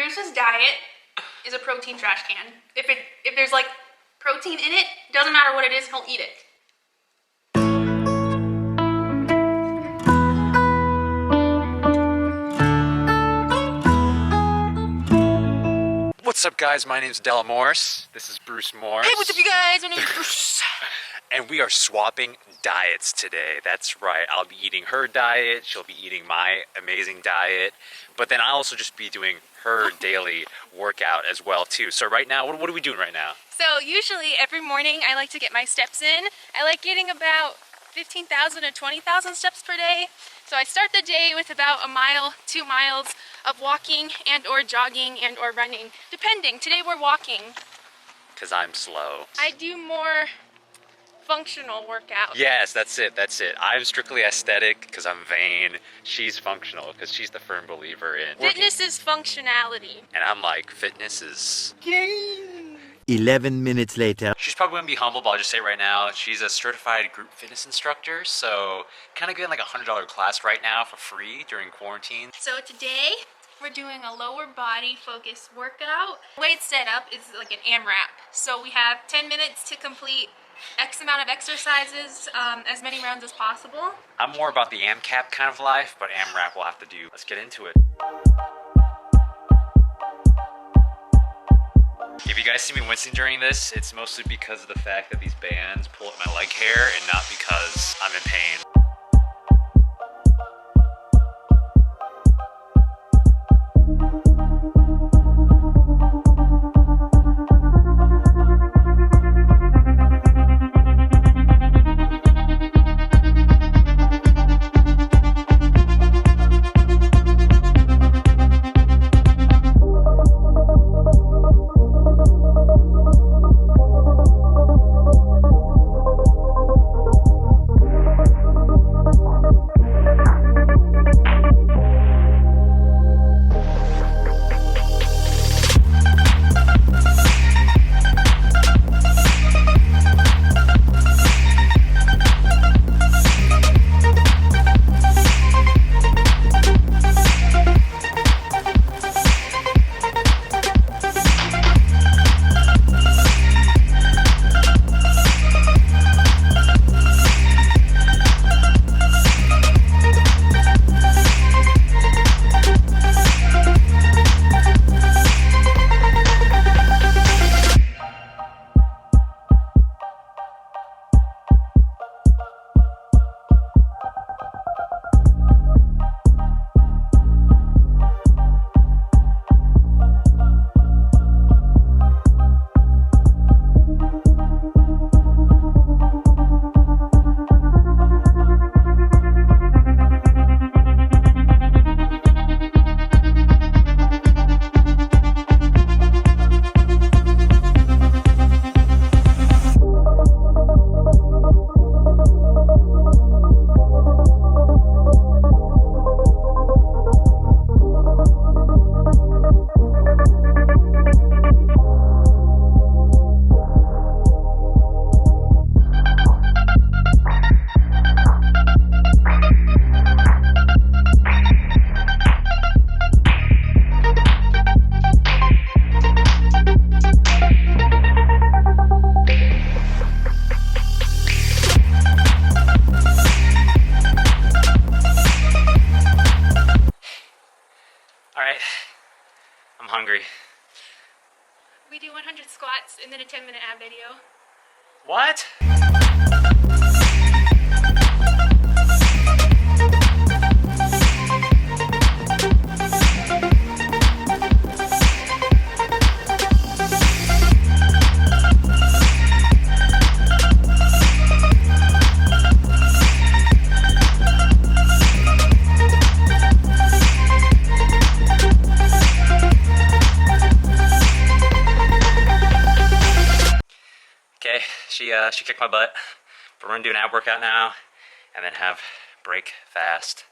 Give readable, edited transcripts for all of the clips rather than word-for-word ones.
Bruce's diet is a protein trash can. If there's like protein in it, doesn't matter what it is, he'll eat it. What's up, guys? My name's Adele Morse. This is Bruce Morse. Hey, what's up, you guys? My name is Bruce. And we are swapping diets today. That's right. I'll be eating her diet. She'll be eating my amazing diet. But then I'll also just be doing her daily workout as well, too. So right now, what are we doing right now? So usually every morning I like to get my steps in. I like getting about 15,000 to 20,000 steps per day. So I start the day with about a mile, 2 miles of walking and or jogging and or running, depending. Today we're walking. Because I'm slow. I do more functional workout. Yes, that's it. I'm strictly aesthetic because I'm vain. She's functional because she's the firm believer in fitness is functionality. And I'm like, fitness is... 11 minutes later. She's probably gonna be humble, but I'll just say right now, she's a certified group fitness instructor, so kind of getting like a $100 class right now for free during quarantine. So today, we're doing a lower body focused workout. The way it's set up is like an AMRAP. So we have 10 minutes to complete X amount of exercises, as many rounds as possible. I'm more about the AMCAP kind of life, but AMRAP will have to do. Let's get into it. If you guys see me wincing during this, it's mostly because of the fact that these bands pull up my leg hair and not because I'm in pain. I'm hungry. We do 100 squats and then a 10-minute ab video. What? She kicked my butt, but we're gonna do an ab workout now, and then have break fast.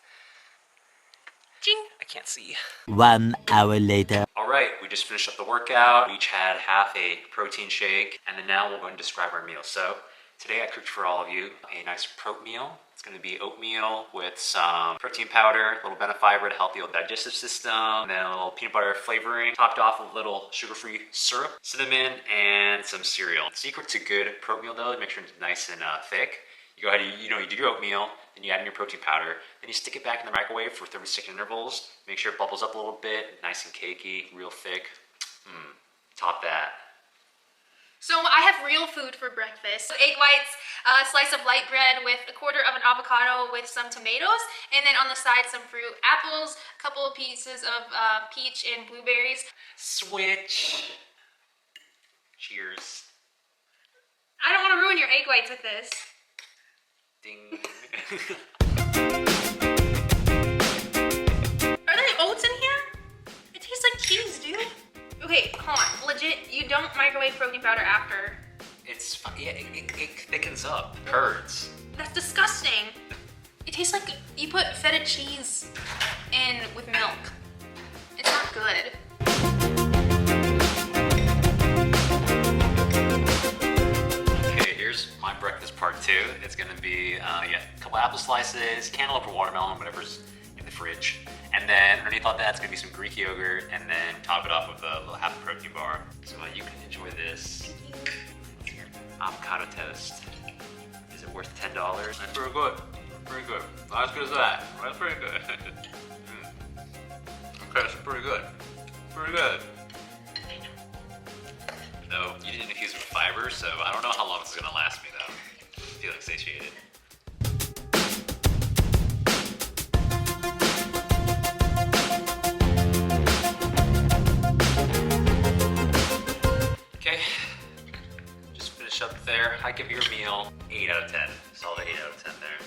Ching. I can't see. 1 hour later. All right, we just finished up the workout. We each had half a protein shake, and then now we're going to describe our meal. So Today I cooked for all of you a nice protein meal. It's going to be oatmeal with some protein powder, a little benefiber to help the digestive system, and then a little peanut butter flavoring, topped off with a little sugar-free syrup, cinnamon, and some cereal. The secret to good protein meal though, make sure it's nice and thick. You go ahead and you do your oatmeal, then you add in your protein powder, then you stick it back in the microwave for 30-second intervals. Make sure it bubbles up a little bit, nice and cakey, real thick. Top that. So I have real food for breakfast. So egg whites, a slice of light bread with a quarter of an avocado with some tomatoes, and then on the side some fruit, apples, a couple of pieces of peach and blueberries. Switch. Cheers. I don't want to ruin your egg whites with this. Ding. Are there oats in here? It tastes like cheese, dude. Okay, hold on. Legit, you don't microwave protein powder after. It's, yeah, it thickens up. Curds. That's disgusting. It tastes like you put feta cheese in with milk. It's not good. Okay, here's my breakfast part 2. It's gonna be, a couple apple slices, cantaloupe or watermelon, whatever's in the fridge. And then underneath all that, it's gonna be some Greek yogurt, and then top it off with a little half a protein bar. So you can enjoy this. Let's hear avocado toast. Is it worth $10? That's pretty good. Pretty good. Not as good as that. That's pretty good. Okay, that's pretty good. Pretty good. No, you didn't infuse it with fiber, so I don't know how long this is gonna last me though. Feeling satiated. Okay, just finish up there. I give your meal 8 out of 10. Solid 8 out of 10 there.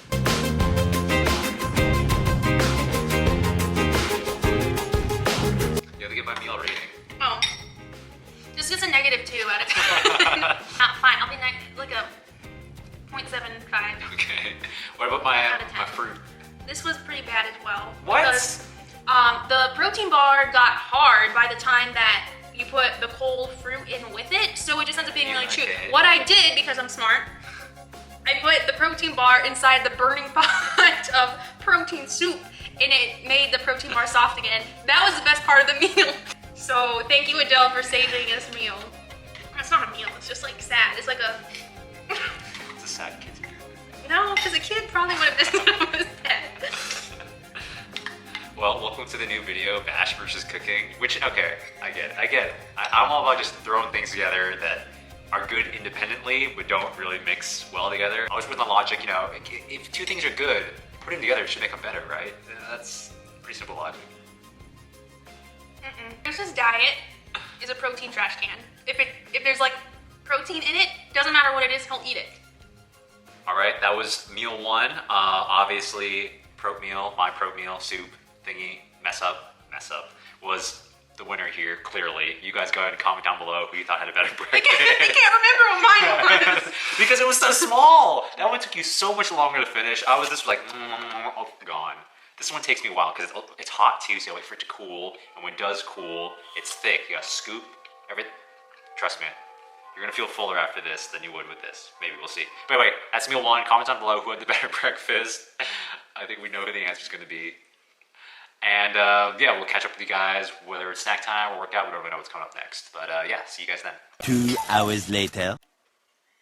You have to get my meal rating. Oh. This gets a -2 out of 10. Fine, I'll be like a 0.75. Okay. What about my Out of 10. my fruit? This was pretty bad as well. What? Because the protein bar got hard by the time that you put the cold fruit in with it, so it just ends up being really chewy. Okay. What I did, because I'm smart, I put the protein bar inside the burning pot of protein soup, and it made the protein bar soft again. That was the best part of the meal. So thank you, Adele, for saving this meal. That's not a meal, it's just like sad. It's like a... It's a sad kid's food. No, because a kid probably would have missed what I was dead. Well, welcome to the new video, Bash versus Cooking. Which, okay, I get it. I'm all about just throwing things together that are good independently, but don't really mix well together. I was with the logic, you know, if two things are good, putting them together should make them better, right? That's pretty simple logic. Bruce's diet is a protein trash can. If there's like protein in it, doesn't matter what it is, he'll eat it. All right, that was meal 1. Obviously, my protein meal soup thingy, mess up, was the winner here, clearly. You guys go ahead and comment down below who you thought had a better breakfast. I can't remember what mine was. Because it was so small. That one took you so much longer to finish. I was just like, oh, gone. This one takes me a while because it's hot too, so you wait for it to cool. And when it does cool, it's thick. You gotta scoop everything. Trust me, you're gonna feel fuller after this than you would with this. Maybe, we'll see. But anyway, that's meal 1. Comment down below who had the better breakfast. I think we know who the answer's gonna be. And yeah, we'll catch up with you guys, whether it's snack time or workout. We don't really know what's coming up next. But yeah, see you guys then. 2 hours later.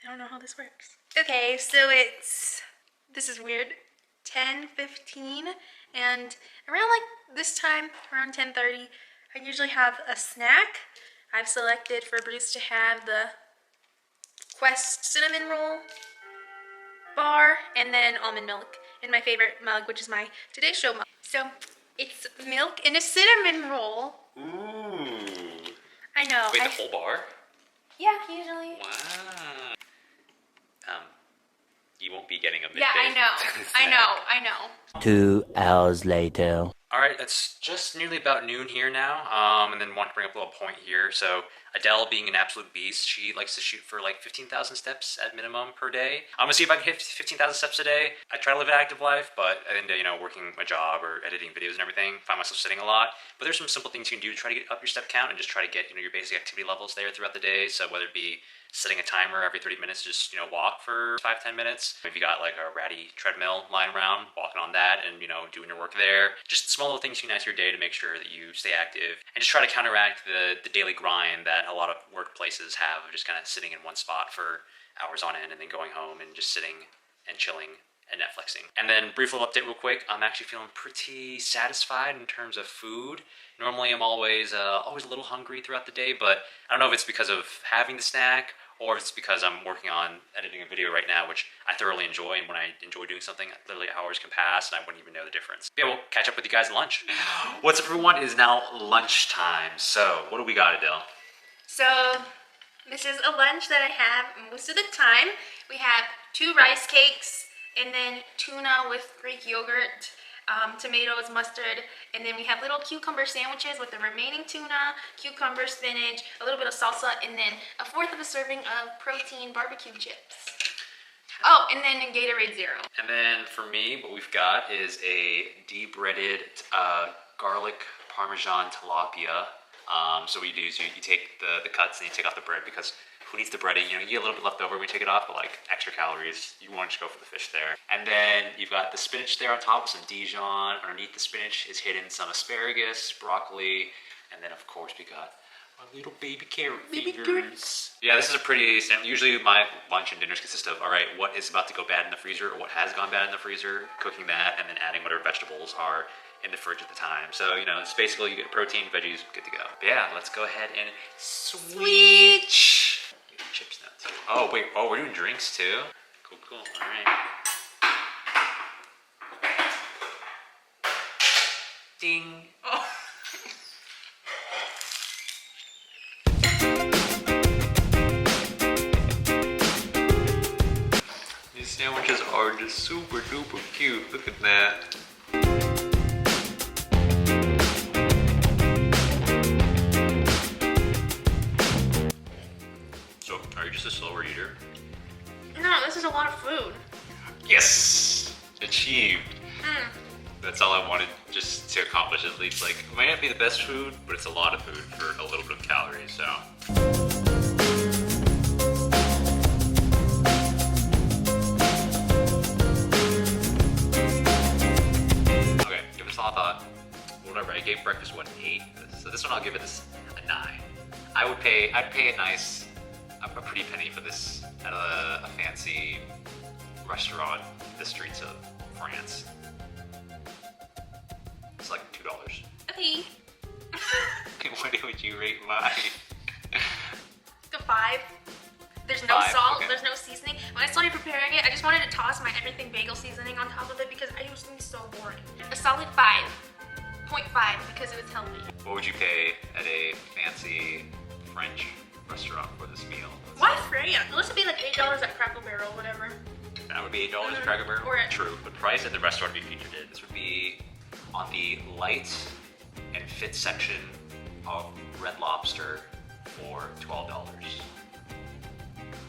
I don't know how this works. Okay, so this is weird, 10:15, and around like this time, around 10:30, I usually have a snack. I've selected for Bruce to have the Quest cinnamon roll bar and then almond milk in my favorite mug, which is my Today Show mug. So it's milk in a cinnamon roll. Ooh. I know. Wait, the whole bar? Yeah, usually. Wow. You won't be getting a midday. Yeah, I know. 2 hours later. All right, it's just nearly about noon here now, and then want to bring up a little point here. So Adele, being an absolute beast, she likes to shoot for like 15,000 steps at minimum per day. I'm gonna see if I can hit 15,000 steps a day. I try to live an active life, but I end up, working my job or editing videos and everything, find myself sitting a lot. But there's some simple things you can do to try to get up your step count and just try to get your basic activity levels there throughout the day. So whether it be setting a timer every 30 minutes, just, walk for 5-10 minutes. If you got like a ratty treadmill lying around, walking on that and, doing your work there. Just small little things you can add to your day to make sure that you stay active and just try to counteract the daily grind that a lot of workplaces have of just kind of sitting in one spot for hours on end and then going home and just sitting and chilling and Netflixing. And then brief little update real quick, I'm actually feeling pretty satisfied in terms of food. Normally I'm always a little hungry throughout the day, but I don't know if it's because of having the snack or if it's because I'm working on editing a video right now, which I thoroughly enjoy, and when I enjoy doing something, literally hours can pass and I wouldn't even know the difference. Yeah, we'll catch up with you guys at lunch. What's up everyone, it is now lunchtime. So, what do we got, Adele? So, this is a lunch that I have most of the time. We have 2 rice cakes, and then tuna with Greek yogurt, tomatoes, mustard, and then we have little cucumber sandwiches with the remaining tuna, cucumber, spinach, a little bit of salsa, and then a 1/4 of a serving of protein barbecue chips. Oh, and then a Gatorade Zero. And then for me, what we've got is a deep-breaded garlic parmesan tilapia. So what you do is you take the cuts and you take off the bread, because who needs the breading? You get a little bit left over when you take it off, but like extra calories, you want to just go for the fish there. And then you've got the spinach there on top with some Dijon. Underneath the spinach is hidden some asparagus, broccoli, and then of course we got our little baby carrot fingers. Yeah, this is a pretty standard. Usually my lunch and dinners consist of, all right, what is about to go bad in the freezer or what has gone bad in the freezer, cooking that, and then adding whatever vegetables are in the fridge at the time. So, it's basically you get protein, veggies, good to go. But yeah, let's go ahead and switch. Chips now too. Oh wait, we're doing drinks too? Cool, alright. Ding. Oh. These sandwiches are just super duper cute. Look at that. So, are you just a slower eater? No, this is a lot of food. Yes! Achieved. That's all I wanted just to accomplish, at least. Like, it might not be the best food, but it's a lot of food for a little bit of calories, so. Okay, give this all a thought. Whatever, I gave breakfast, what, an 8? So this one I'll give it a 9. I'd pay a pretty penny for this at a fancy restaurant in the streets of France. It's like $2. Okay. What would you rate mine? A 5. There's no 5, salt, okay. There's no seasoning. When I started preparing it, I just wanted to toss my everything bagel seasoning on top of it because I used to be so boring. A solid 5.5 because it was healthy. What would you pay at a fancy French restaurant for this meal? Why Freya? This would be like $8 at Cracker Barrel, whatever. That would be $8 at Cracker Barrel? Or at- True, but price and the restaurant we featured it. This would be on the light and fit section of Red Lobster for $12.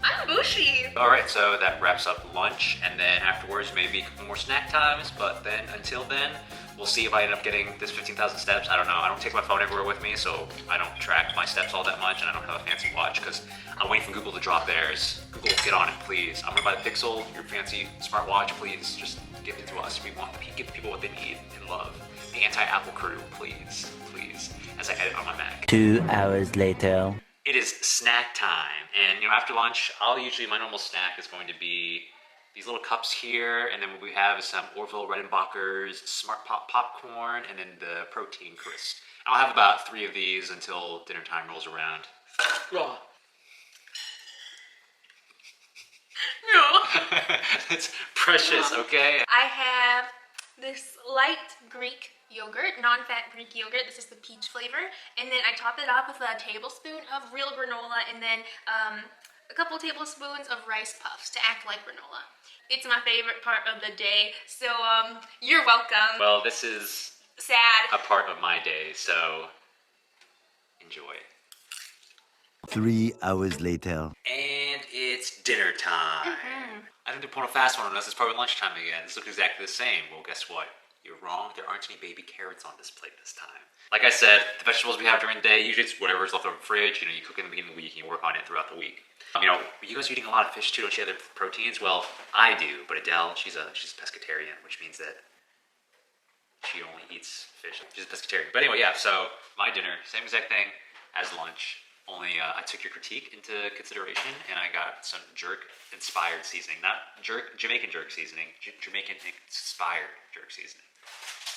I'm bushy. Alright, so that wraps up lunch, and then afterwards maybe a couple more snack times, but then until then, we'll see if I end up getting this 15,000 steps. I don't know. I don't take my phone everywhere with me, so I don't track my steps all that much, and I don't have a fancy watch because I'm waiting for Google to drop theirs. Google, get on it, please. I'm gonna buy the Pixel, your fancy smartwatch, please. Just give it to us. We want to give people what they need and love. The anti-Apple crew, please, as I edit on my Mac. 2 hours later. It is snack time, and after lunch, my normal snack is going to be these little cups here, and then what we have is some Orville Redenbacher's Smart Pop popcorn, and then the protein crisp. I'll have about 3 of these until dinner time rolls around. No. It's precious, okay? I have this light Greek yogurt, non-fat Greek yogurt. This is the peach flavor. And then I top it off with a tablespoon of real granola and then a couple tablespoons of rice puffs to act like granola. It's my favorite part of the day, so you're welcome. Well, this is sad. A part of my day, so enjoy. 3 hours later. And it's dinner time. I think they're pulling a fast one on us. It's probably lunchtime again. This looks exactly the same. Well, guess what? You're wrong. There aren't any baby carrots on this plate this time. Like I said, the vegetables we have during the day, usually it's whatever's left over in the fridge. You cook it in the beginning of the week and you work on it throughout the week. You know, you guys are eating a lot of fish too, don't you? Other proteins? Well, I do, but Adele, she's a pescatarian, which means that she only eats fish. She's a pescatarian. But anyway, yeah, so my dinner, same exact thing as lunch. Only I took your critique into consideration, and I got some jerk-inspired seasoning. Not Jamaican jerk seasoning, Jamaican-inspired jerk seasoning.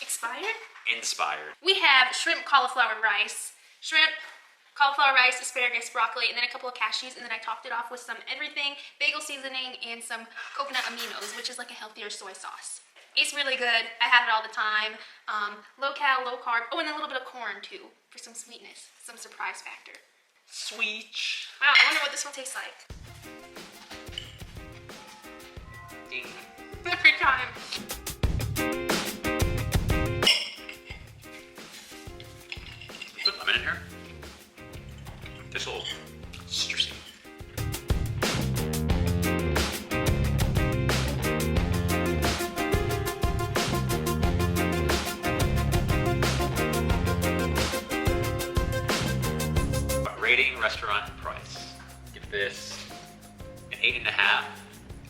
Expired? Inspired. We have shrimp cauliflower rice. Shrimp, cauliflower rice, asparagus, broccoli, and then a couple of cashews, and then I topped it off with some everything, bagel seasoning, and some coconut aminos, which is like a healthier soy sauce. It's really good. I have it all the time. Low cal, low carb. Oh, and a little bit of corn too for some sweetness, some surprise factor. Sweet. Wow, I wonder what this one tastes like. Ding. Every time. We put lemon in here. This little citrusy. Rating, restaurant, and price. Give this an 8.5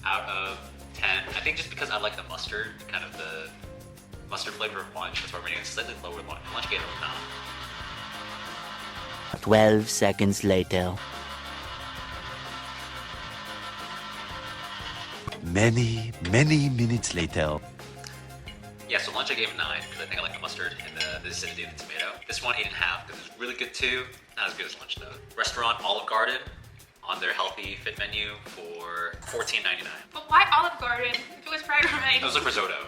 out of 10. I think just because I like the mustard, kind of the mustard flavor of lunch, that's why I'm rating it slightly lower than lunch. Lunch gave it a 9. 12 seconds later. Many minutes later. Yeah, so lunch I gave a 9 because I think I like the mustard and the acidity of the tomato. This one 8.5 because it's really good too. Not as good as lunch though. Restaurant Olive Garden on their healthy fit menu for $14.99. But why Olive Garden if it was fried rice? It was like risotto.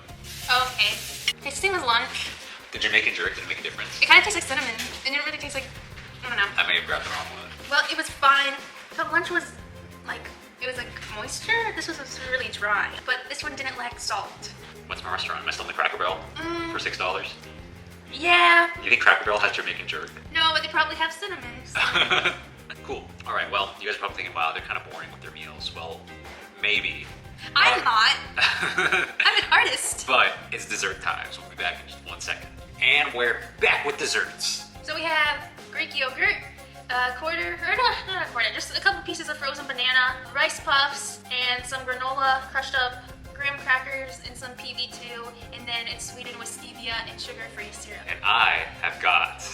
Oh, okay. Tasting was lunch. The Jamaican jerk didn't make a difference. It kind of tastes like cinnamon. It didn't really taste like, I don't know. I may have grabbed the wrong one. Well, it was fine. But lunch was like, it was like moisture. This was really dry. But this one didn't lack salt. What's my restaurant? Am I still in the Cracker Barrel for $6? Yeah. You think Cracker Barrel has Jamaican jerk? No, but they probably have cinnamon. So. Cool. All right. Well, you guys are probably thinking, wow, they're kind of boring with their meals. Well, maybe. I'm not. I'm an artist. But it's dessert time, so we'll be back in just 1 second. And we're back with desserts. So we have Greek yogurt, a quarter, or not a quarter, just a couple pieces of frozen banana, rice puffs, and some granola, crushed up graham crackers, and some PB2, and then it's sweetened with stevia and sugar-free syrup. And I have got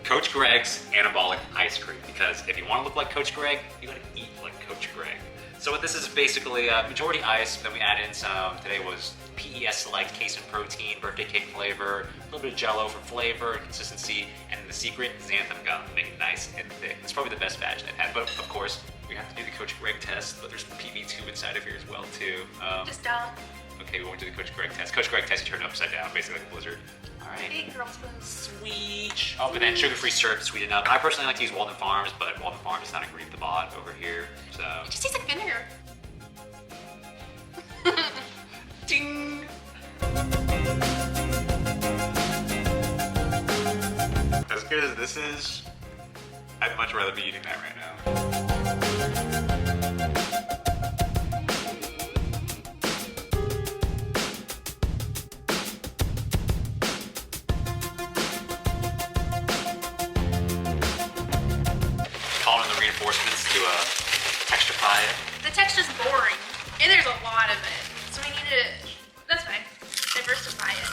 Coach Greg's Anabolic ice cream, because if you want to look like Coach Greg, you gotta eat like Coach Greg. So what this is basically majority ice, then we add in some, today was PES Select Casein Protein, birthday cake flavor, a little bit of Jello for flavor and consistency, and then the secret xanthan gum to make it nice and thick. It's probably the best batch I've had, but of course, we have to do the Coach Greg test, but there's PB2 inside of here as well too. Just duh. Okay, we won't do the Coach Greg test. Coach Greg test, you turn it upside down, basically like a blizzard. All right. Big girl spoons. Sweet. Oh, but then sugar-free syrup to sweeten up. I personally like to use Walden Farms, but Walden Farms is not agree with the bot over here, so. It just tastes like vinegar. Ding! As good as this is, I'd much rather be eating that right now. Calling in the reinforcements to texturify it. The texture's boring, and there's a lot of it, so we need to, that's fine, diversify it.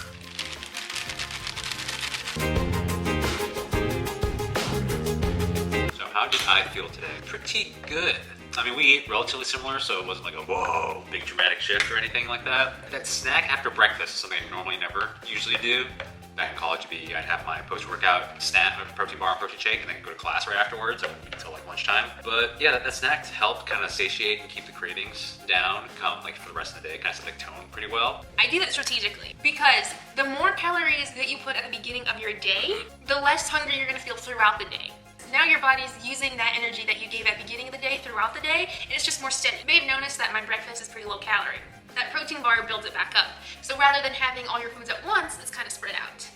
So how did I feel today? Pretty good. I mean, we eat relatively similar, so it wasn't like a whoa, big dramatic shift or anything like that. That snack after breakfast is something I normally never usually do. Back in college, I'd have my post-workout snack, a protein bar and protein shake, and then go to class right afterwards. I wouldn't eat until like lunchtime. But yeah, that snack helped kind of satiate and keep the cravings down, come like for the rest of the day, kind of set the tone pretty well. I do that strategically because the more calories that you put at the beginning of your day, the less hungry you're gonna feel throughout the day. Now your body's using that energy that you gave at the beginning of the day throughout the day, and it's just more steady. You may have noticed that my breakfast is pretty low calorie. That protein bar builds it back up. So rather than having all your foods at once, it's kind of spread out.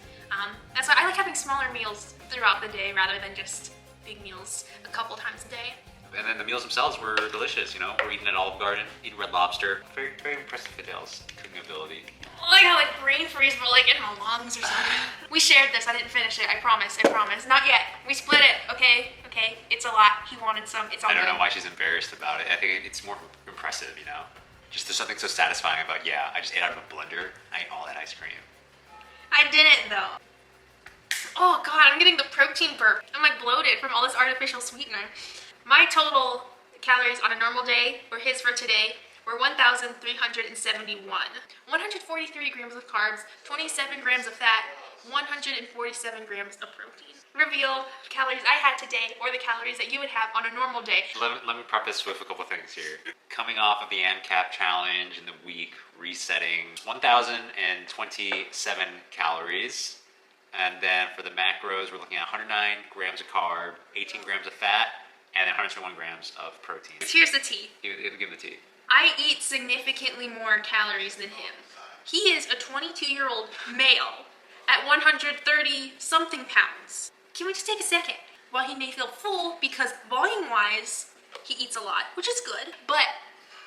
That's why I like having smaller meals throughout the day rather than just big meals a couple times a day. And then the meals themselves were delicious, you know. We're eating at Olive Garden, eating Red Lobster. Very, very impressive with Adele's cooking ability. I got like brain freeze, but like in my lungs or something. We shared this. I didn't finish it. I promise. I promise. Not yet. We split it. Okay. Okay. It's a lot. He wanted some. It's all I don't good. know why she's embarrassed about it. I think it's more impressive, you know. Just there's something so satisfying about, yeah, I just ate out of a blender. I ate all that ice cream. I didn't though. Oh god, I'm getting the protein burp. I'm like bloated from all this artificial sweetener. My total calories on a normal day, or his for today, were 1,371. 143 grams of carbs, 27 grams of fat, 147 grams of protein. Reveal calories I had today, or the calories that you would have on a normal day. Let me preface with a couple things here. Coming off of the AMRAP challenge in the week, resetting 1,027 calories. And then for the macros, we're looking at 109 grams of carb, 18 grams of fat, and then 121 grams of protein. Here's the tea. Give him the tea. I eat significantly more calories than him. He is a 22-year-old male at 130 something pounds. Can we just take a second? While he may feel full because volume-wise, he eats a lot, which is good, but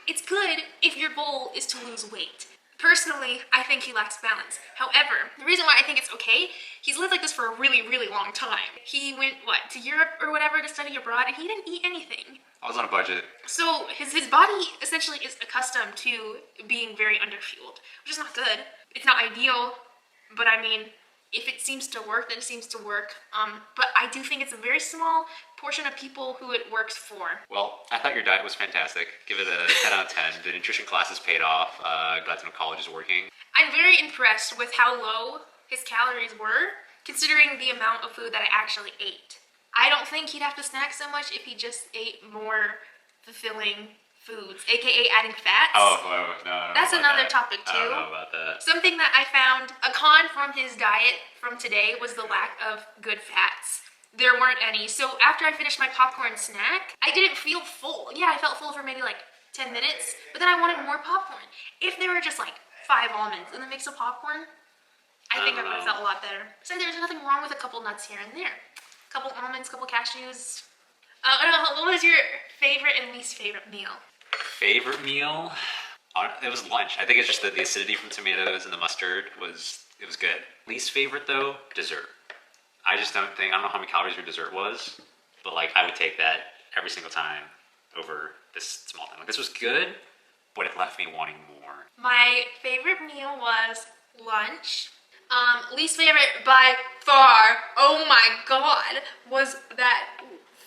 it's good if your goal is to lose weight. Personally, I think he lacks balance. However, the reason why I think it's okay, he's lived like this for a really, really long time. He went, to Europe or whatever to study abroad, and he didn't eat anything. I was on a budget. So his body essentially is accustomed to being very underfueled, which is not good. It's not ideal, but I mean, if it seems to work, then it seems to work. But I do think it's a very small portion of people who it works for. Well, I thought your diet was fantastic. Give it a 10 out of 10. The nutrition classes paid off. Glad to know college is working. I'm very impressed with how low his calories were, considering the amount of food that I actually ate. I don't think he'd have to snack so much if he just ate more fulfilling foods, aka adding fats. Oh, no. That's another topic too. I don't know about that. Something that I found, a con from his diet from today was the lack of good fats. There weren't any. So after I finished my popcorn snack, I didn't feel full. Yeah, I felt full for maybe like 10 minutes, but then I wanted more popcorn. If there were just like 5 almonds in the mix of popcorn, I think I would have felt a lot better. So there's nothing wrong with a couple nuts here and there. A couple almonds, couple cashews. What was your favorite and least favorite meal? Favorite meal? It was lunch. I think it's just the acidity from tomatoes and the mustard was good. Least favorite though, dessert. I don't know how many calories your dessert was, but like I would take that every single time over this small thing. Like this was good, but it left me wanting more. My favorite meal was lunch. Least favorite by far, oh my god, was that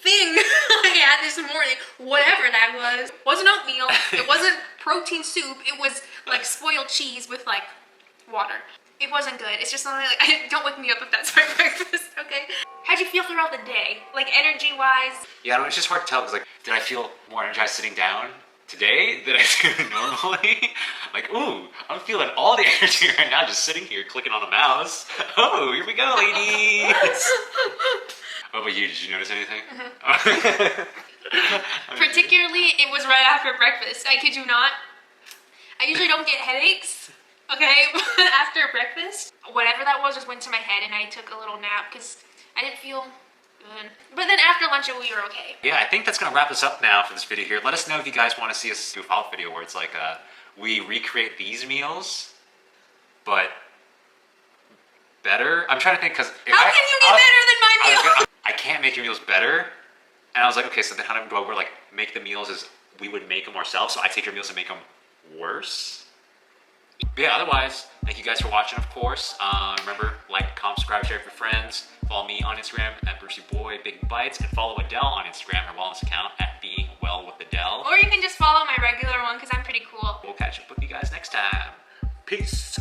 thing I had this morning, whatever that was. It wasn't oatmeal, it wasn't protein soup, it was like spoiled cheese with like water. It wasn't good. It's just something like, don't wake me up if that's my breakfast, okay? How'd you feel throughout the day? Like energy-wise? Yeah, it's just hard to tell because like, did I feel more energized sitting down today than I do normally? Like, ooh, I'm feeling all the energy right now just sitting here clicking on a mouse. Oh, here we go, ladies. What about you? Did you notice anything? Particularly, it was right after breakfast. I kid you not. I usually don't get headaches, okay? But after breakfast, whatever that was just went to my head and I took a little nap because I didn't feel good. But then after lunch, we were okay. Yeah, I think that's going to wrap us up now for this video here. Let us know if you guys want to see us do a follow-up video where it's like we recreate these meals, but better. I'm trying to think because... How can you get better than my meal? I can't make your meals better. And I was like, okay, so then how do we like make the meals as we would make them ourselves? So I take your meals and make them worse. But yeah, otherwise, thank you guys for watching, of course. Remember, like, comment, subscribe, share with your friends. Follow me on Instagram at BrucieBoy Big Bites, and follow Adele on Instagram, her wellness account at Being Well with Adele. Or you can just follow my regular one because I'm pretty cool. We'll catch up with you guys next time. Peace.